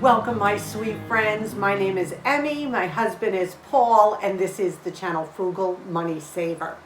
Welcome, my sweet friends. My name is Emmy, my husband is Paul, and this is the channel Frugal Money Saver.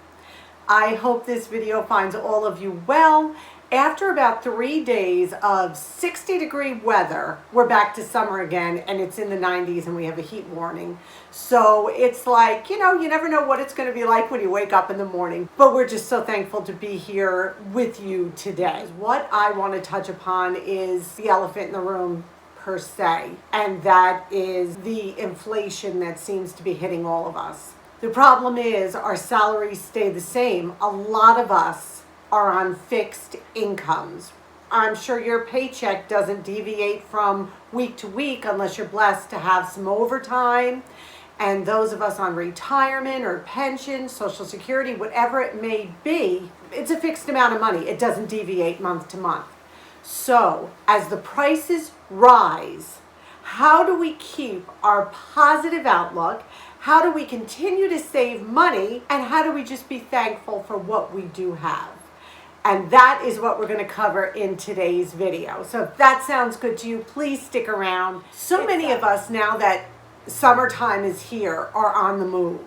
I hope this video finds all of you well. After about 3 days of 60-degree weather, we're back to summer again, and it's in the 90s and we have a heat warning. So it's like, you never know what it's going to be like when you wake up in the morning. But we're just so thankful to be here with you today. What I want to touch upon is the elephant in the room, per se, and that is the inflation that seems to be hitting all of us. The problem is our salaries stay the same. A lot of us are on fixed incomes. I'm sure your paycheck doesn't deviate from week to week unless you're blessed to have some overtime. And those of us on retirement or pension, Social Security, whatever it may be, it's a fixed amount of money. It doesn't deviate month to month. So, as the prices rise, how do we keep our positive outlook? How do we continue to save money? And how do we just be thankful for what we do have? And that is what we're going to cover in today's video. So if that sounds good to you, please stick around. So many of us, now that summertime is here, are on the move.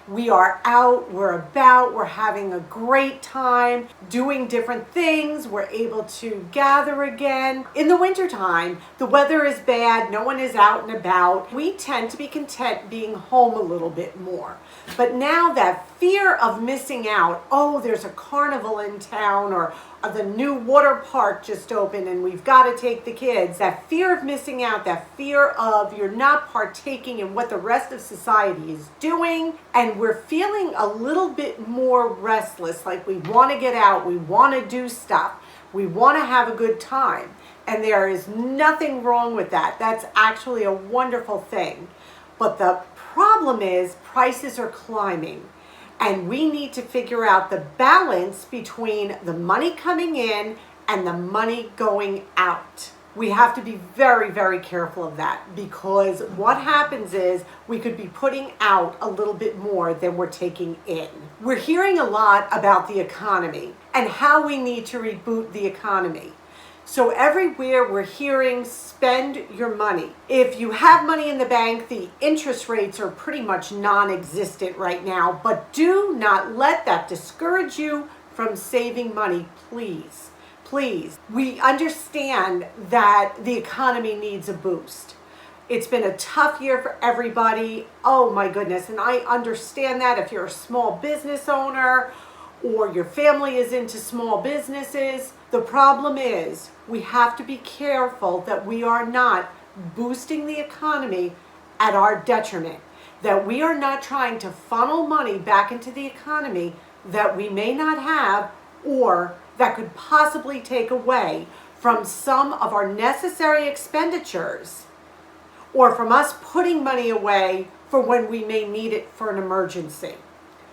We are out, we're about, we're having a great time, doing different things. We're able to gather again. In the wintertime, the weather is bad, no one is out and about. We tend to be content being home a little bit more. But now that fear of missing out, oh, there's a carnival in town, or the new water park just opened and we've got to take the kids. That fear of missing out, that fear of you're not partaking in what the rest of society is doing, and we're feeling a little bit more restless, like we want to get out, we want to do stuff, we want to have a good time. And there is nothing wrong with that. That's actually a wonderful thing. But the problem is prices are climbing. And we need to figure out the balance between the money coming in and the money going out. We have to be very, very careful of that, because what happens is we could be putting out a little bit more than we're taking in. We're hearing a lot about the economy and how we need to reboot the economy. So everywhere we're hearing, spend your money. If you have money in the bank, the interest rates are pretty much non-existent right now, but do not let that discourage you from saving money, please. Please. We understand that the economy needs a boost. It's been a tough year for everybody. Oh my goodness. And I understand that if you're a small business owner or your family is into small businesses. The problem is we have to be careful that we are not boosting the economy at our detriment, that we are not trying to funnel money back into the economy that we may not have, or that could possibly take away from some of our necessary expenditures, or from us putting money away for when we may need it for an emergency.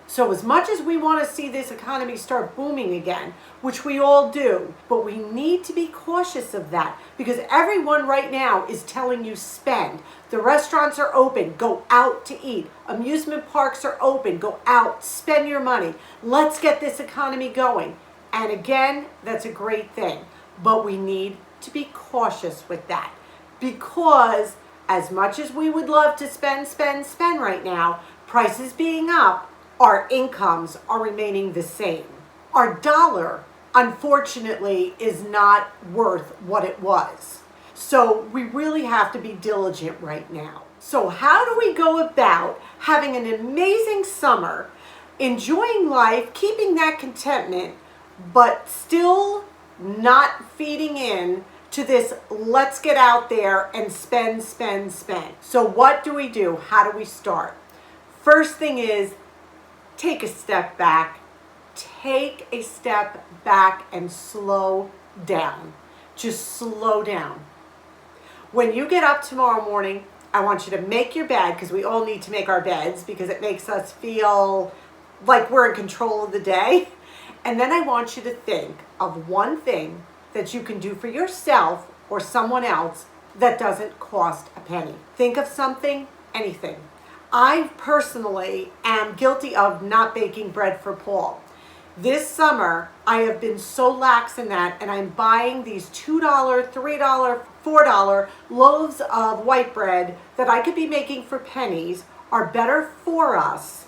So as much as we want to see this economy start booming again, which we all do, but we need to be cautious of that, because everyone right now is telling you spend. The restaurants are open, go out to eat. Amusement parks are open, go out, spend your money. Let's get this economy going. And again, that's a great thing, but we need to be cautious with that, because as much as we would love to spend right now, prices being up, our incomes are remaining the same. Our dollar, unfortunately, is not worth what it was. So we really have to be diligent right now. So how do we go about having an amazing summer, enjoying life, keeping that contentment, but still not feeding in to this let's get out there and spend. So what do we do? How do we start? First thing is, take a step back. Take a step back and slow down. Just slow down. When you get up tomorrow morning, I want you to make your bed, because we all need to make our beds because it makes us feel like we're in control of the day. And then I want you to think of one thing that you can do for yourself or someone else that doesn't cost a penny. Think of something, anything. I personally am guilty of not baking bread for Paul. This summer, I have been so lax in that, and I'm buying these $2, $3, $4 loaves of white bread that I could be making for pennies, are better for us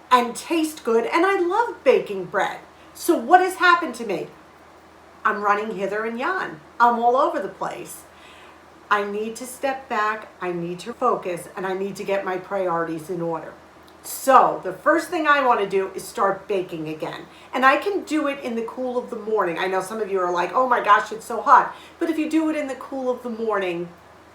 and taste good, and I love baking bread. So what has happened to me? I'm running hither and yon. I'm all over the place. I need to step back, I need to focus, and I need to get my priorities in order. So the first thing I want to do is start baking again. And I can do it in the cool of the morning. I know some of you are like, oh my gosh, it's so hot. But if you do it in the cool of the morning,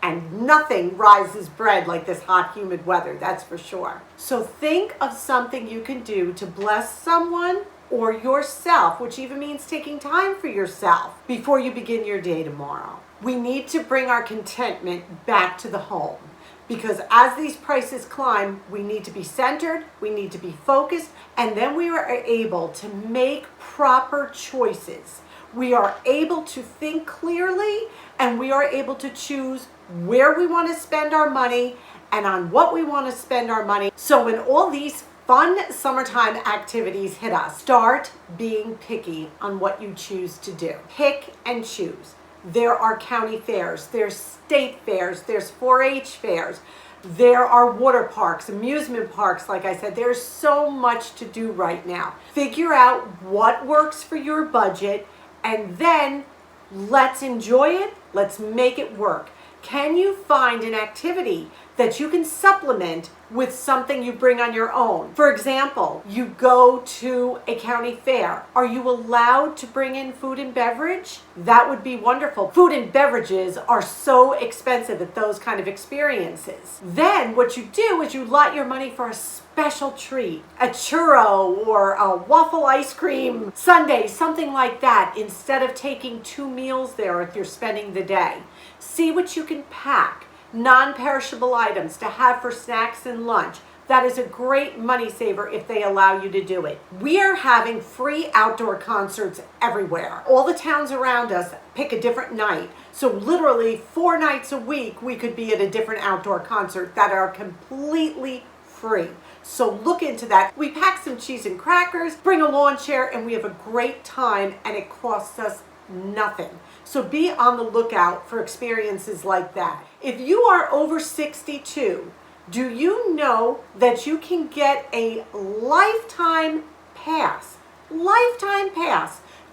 and nothing rises bread like this hot, humid weather, that's for sure. So think of something you can do to bless someone or yourself, which even means taking time for yourself before you begin your day tomorrow. We need to bring our contentment back to the home. Because as these prices climb, we need to be centered, we need to be focused, and then we are able to make proper choices. We are able to think clearly, and we are able to choose where we want to spend our money and on what we want to spend our money. So when all these fun summertime activities hit us, start being picky on what you choose to do. Pick and choose. There are county fairs, there's state fairs, there's 4-H fairs, there are water parks, amusement parks, like I said, there's so much to do right now. Figure out what works for your budget, and then let's enjoy it, let's make it work. Can you find an activity that you can supplement with something you bring on your own? For example, you go to a county fair. Are you allowed to bring in food and beverage? That would be wonderful. Food and beverages are so expensive at those kind of experiences. Then what you do is you lot your money for a special treat, a churro or a waffle ice cream sundae, something like that, instead of taking 2 meals there if you're spending the day. See what you can pack. Non-perishable items to have for snacks and lunch. That is a great money saver if they allow you to do it. We are having free outdoor concerts everywhere. All the towns around us pick a different night. So literally 4 nights a week we could be at a different outdoor concert that are completely free. So look into that. We pack some cheese and crackers, bring a lawn chair, and we have a great time, and it costs us nothing. So be on the lookout for experiences like that. If you are over 62, do you know that you can get a lifetime pass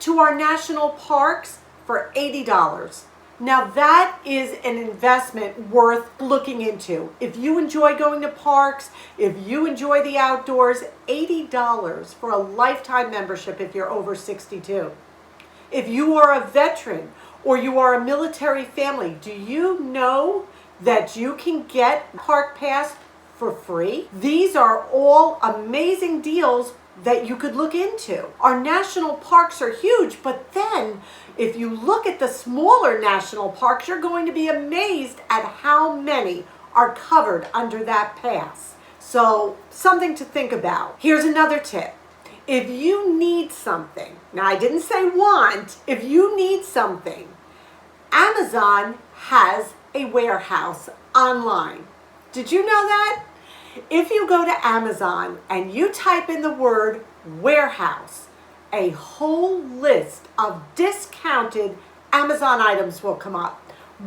to our national parks for $80? Now that is an investment worth looking into. If you enjoy going to parks, if you enjoy the outdoors, $80 for a lifetime membership if you're over 62. If you are a veteran or you are a military family, do you know that you can get Park Pass for free? These are all amazing deals that you could look into. Our national parks are huge, but then if you look at the smaller national parks, you're going to be amazed at how many are covered under that pass. So something to think about. Here's another tip. If you need something, now I didn't say want, if you need something, Amazon has a warehouse online. Did you know that? If you go to Amazon and you type in the word warehouse, a whole list of discounted Amazon items will come up.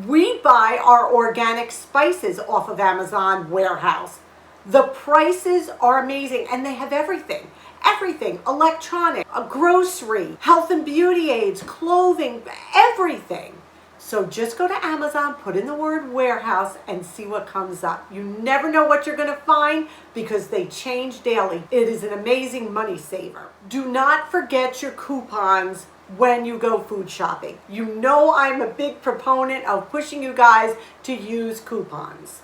We buy our organic spices off of Amazon warehouse. The prices are amazing, and they have everything. Everything, electronic, a grocery, health and beauty aids, clothing, everything. So just go to Amazon, put in the word warehouse, and see what comes up. You never know what you're going to find because they change daily. It is an amazing money saver. Do not forget your coupons when you go food shopping. You know I'm a big proponent of pushing you guys to use coupons.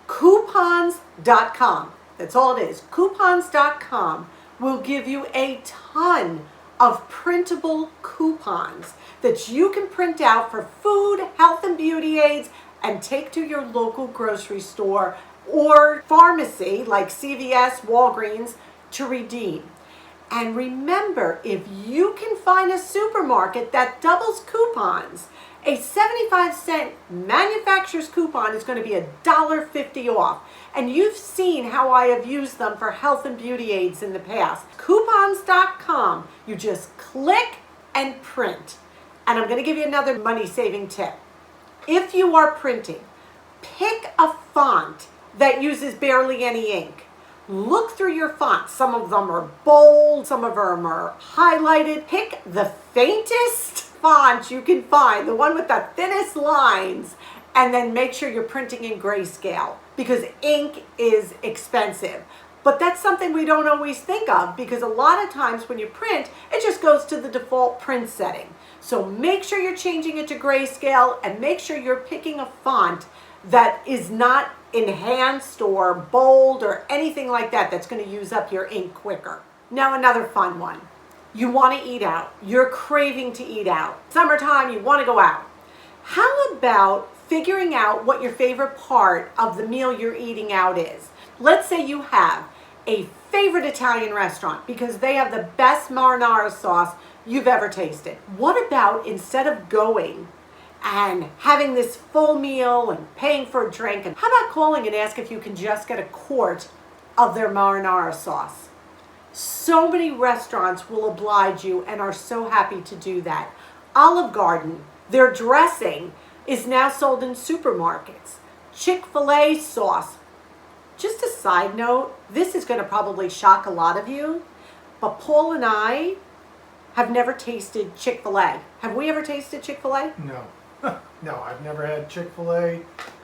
Coupons.com, that's all it is. Coupons.com will give you a ton of printable coupons that you can print out for food, health and beauty aids, and take to your local grocery store or pharmacy like CVS, Walgreens to redeem. And remember, if you can find a supermarket that doubles coupons A 75-cent manufacturer's coupon is going to be $1.50 off. And you've seen how I have used them for health and beauty aids in the past. Coupons.com. You just click and print. And I'm going to give you another money-saving tip. If you are printing, pick a font that uses barely any ink. Look through your fonts. Some of them are bold, some of them are highlighted. Pick the faintest font you can find, the one with the thinnest lines, and then make sure you're printing in grayscale because ink is expensive. But that's something we don't always think of because a lot of times when you print, it just goes to the default print setting. So make sure you're changing it to grayscale and make sure you're picking a font that is not enhanced or bold or anything like that that's going to use up your ink quicker. Now another fun one. You want to eat out. You're craving to eat out. Summertime, you want to go out. How about figuring out what your favorite part of the meal you're eating out is? Let's say you have a favorite Italian restaurant because they have the best marinara sauce you've ever tasted. What about instead of going and having this full meal and paying for a drink, and how about calling and ask if you can just get a quart of their marinara sauce? So many restaurants will oblige you and are so happy to do that. Olive Garden, their dressing is now sold in supermarkets. Chick-fil-A sauce. Just a side note, this is going to probably shock a lot of you, but Paul and I have never tasted Chick-fil-A. Have we ever tasted Chick-fil-A? No. No, I've never had Chick-fil-A.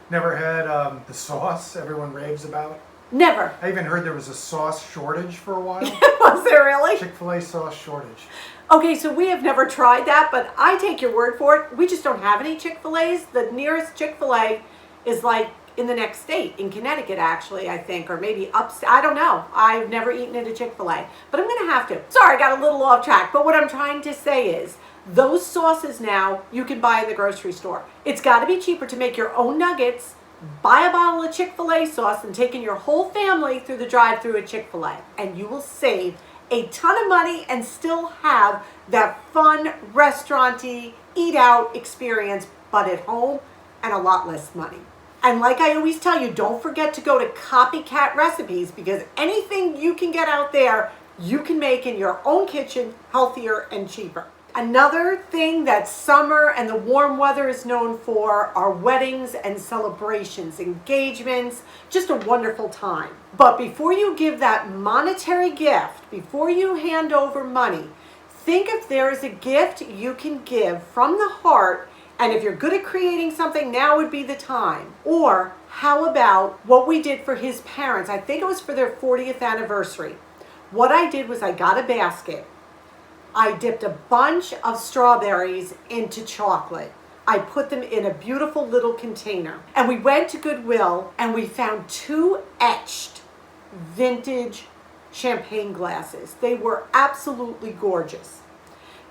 Never had the sauce everyone raves about. Never. I even heard there was a sauce shortage for a while. Was there really? Chick-fil-A sauce shortage. Okay, so we have never tried that, but I take your word for it. We just don't have any Chick-fil-A's. The nearest Chick-fil-A is like in the next state, in Connecticut actually, I think, or maybe upstate. I don't know. I've never eaten at a Chick-fil-A, but I'm going to have to. Sorry, I got a little off track, but what I'm trying to say is those sauces now you can buy in the grocery store. It's got to be cheaper to make your own nuggets, buy a bottle of Chick-fil-A sauce, and taking your whole family through the drive-thru at Chick-fil-A. And you will save a ton of money and still have that fun restaurant-y, eat-out experience, but at home and a lot less money. And like I always tell you, don't forget to go to Copycat Recipes because anything you can get out there, you can make in your own kitchen healthier and cheaper. Another thing that summer and the warm weather is known for are weddings and celebrations, engagements, just a wonderful time. But before you give that monetary gift, before you hand over money, think if there is a gift you can give from the heart, and if you're good at creating something, now would be the time. Or how about what we did for his parents? I think it was for their 40th anniversary. What I did was I got a basket. I dipped a bunch of strawberries into chocolate. I put them in a beautiful little container. And we went to Goodwill and we found 2 etched vintage champagne glasses. They were absolutely gorgeous.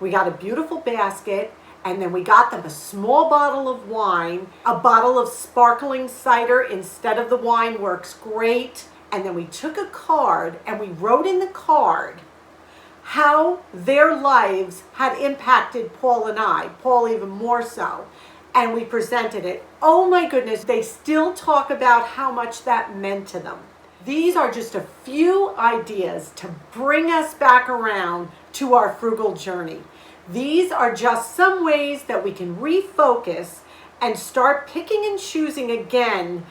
We got a beautiful basket and then we got them a small bottle of wine, a bottle of sparkling cider instead of the wine works great. And then we took a card and we wrote in the card how their lives had impacted Paul and I, Paul even more so, and we presented it. Oh my goodness, they still talk about how much that meant to them. These are just a few ideas to bring us back around to our frugal journey. These are just some ways that we can refocus and start picking and choosing again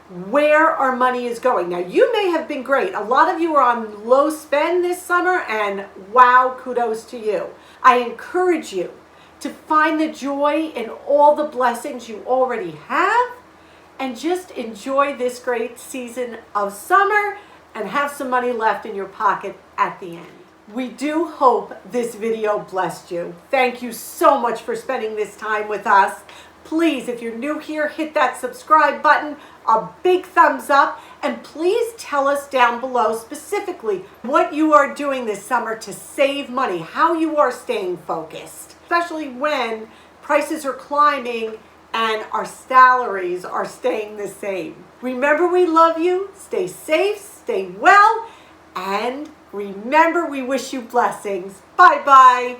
where our money is going. Now, you may have been great. A lot of you are on low spend this summer, and wow, kudos to you. I encourage you to find the joy in all the blessings you already have and just enjoy this great season of summer and have some money left in your pocket at the end. We do hope this video blessed you. Thank you so much for spending this time with us. Please, if you're new here, hit that subscribe button, a big thumbs up, and please tell us down below specifically what you are doing this summer to save money, how you are staying focused, especially when prices are climbing and our salaries are staying the same. Remember, we love you. Stay safe, stay well, and remember, we wish you blessings. Bye-bye.